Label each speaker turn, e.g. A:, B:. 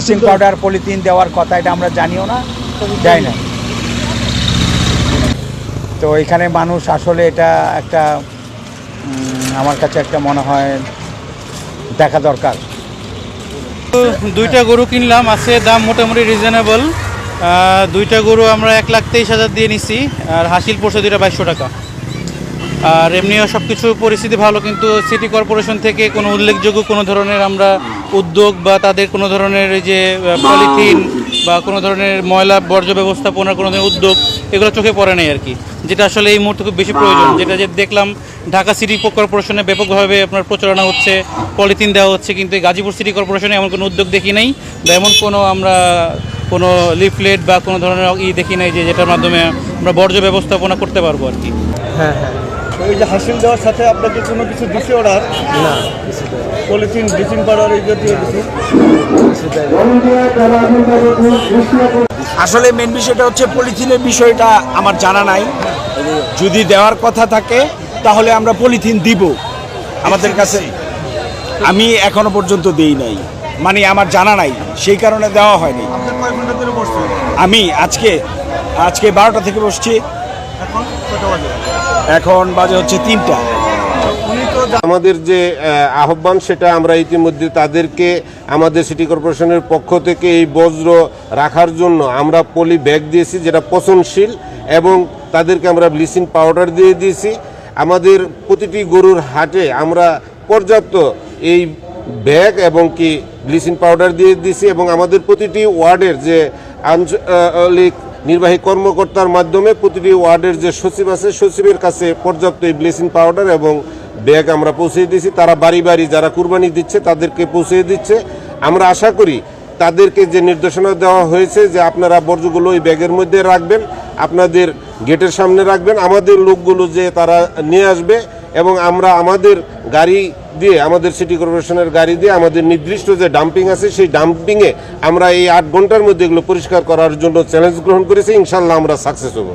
A: Bleaching powder polythene দেওয়ার কথা এটা আমরা জানিও না, যাই না। তো এখানে মানুষ আসলে এটা একটা আমার কাছে একটা মনে হয় দেখা দরকার।
B: দুইটা গরু কিনলাম, আছে দাম মোটামুটি রিজনেবল। দুইটা গরু আমরা 1,23,000 দিয়ে নিছি, আর হাসিল পড়ছে দুইটা 2200 টাকা। আর এমনিও সব কিছু পরিস্থিতি ভালো, কিন্তু সিটি কর্পোরেশন থেকে কোনো উল্লেখযোগ্য কোনো ধরনের আমরা উদ্যোগ বা তাদের কোনো ধরনের এই যে পলিথিন বা কোনো ধরনের ময়লা বর্জ্য ব্যবস্থাপনার কোনো ধরনের উদ্যোগ এগুলো চোখে পড়ে নাই আর কি, যেটা আসলে এই মুহূর্তে খুব বেশি প্রয়োজন। যেটা যে দেখলাম ঢাকা সিটি কর্পোরেশনে ব্যাপকভাবে আপনার প্রচারণা হচ্ছে, পলিথিন দেওয়া হচ্ছে, কিন্তু এই গাজীপুর সিটি কর্পোরেশনে এমন কোনো উদ্যোগ দেখি নাই বা এমন কোনো আমরা কোনো লিফলেট বা কোনো ধরনের দেখি নাই যে যেটার মাধ্যমে আমরা বর্জ্য ব্যবস্থাপনা করতে পারবো আর কি।
C: হ্যাঁ হ্যাঁ,
D: ওই যে হাসিল দেওয়ার সাথে আপনাকে কোনো কিছু দিছে অর্ডার?
C: না কিছু দেয় না।
D: পলিথিন, ব্লিচিং পাউডার এই জাতীয় কিছু?
C: কিছু দেয় না।
A: আসলে মেন বিষয়টা হচ্ছে পলিথিনের বিষয়টা আমার জানা নাই। যদি দেওয়ার কথা থাকে তাহলে আমরা পলিথিন দিব আমাদের কাছে। আমি এখনো পর্যন্ত দেই নাই, মানে আমার জানা নাই, সেই কারণে দেওয়া হয়নি।
D: আপনার কয় ঘন্টা ধরে বসছে?
A: আমি আজকে 12টা থেকে বসছি,
D: এখন কত বাজে?
A: এখন বাজে হচ্ছে 3টা।
D: উনি তো
E: আমাদের যে আহ্বান সেটা আমরা ইতিমধ্যে তাদেরকে আমাদের সিটি কর্পোরেশনের পক্ষ থেকে এই বজ্র রাখার জন্য আমরা পলি ব্যাগ দিয়েছি যেটা পচনশীল, এবং তাদেরকে আমরা ব্লিচিং পাউডার দিয়ে দিয়েছি। আমাদের প্রতিটি গরুর হাটে আমরা পর্যাপ্ত এই ব্যাগ এবং কি ব্লিচিং পাউডার দিয়ে দিয়েছি, এবং আমাদের প্রতিটি ওয়ার্ডের যে আঞ্চলিক নির্বাহী কর্মকর্তার মাধ্যমে প্রতিটি ওয়ার্ডের যে সচিব আছে সচিবের কাছে পর্যাপ্ত এই ব্লিচিং পাউডার এবং ব্যাগ আমরা পৌঁছে দিয়েছি। তারা বাড়ি বাড়ি যারা কুরবানি দিচ্ছে তাদেরকে পৌঁছে দিচ্ছে। আমরা আশা করি তাদেরকে যে নির্দেশনা দেওয়া হয়েছে যে আপনারা বর্জ্যগুলো ওই ব্যাগের মধ্যে রাখবেন, আপনাদের গেটের সামনে রাখবেন, আমাদের লোকগুলো যে তারা নিয়ে আসবে, এবং আমরা আমাদের গাড়ি দিয়ে, আমাদের সিটি কর্পোরেশনের গাড়ি দিয়ে আমাদের নির্দিষ্ট যে ডাম্পিং আছে সেই ডাম্পিংয়ে আমরা এই 8 ঘন্টার মধ্যে এগুলো পরিষ্কার করার জন্য চ্যালেঞ্জ গ্রহণ করেছি। ইনশাল্লাহ আমরা সাকসেস হব।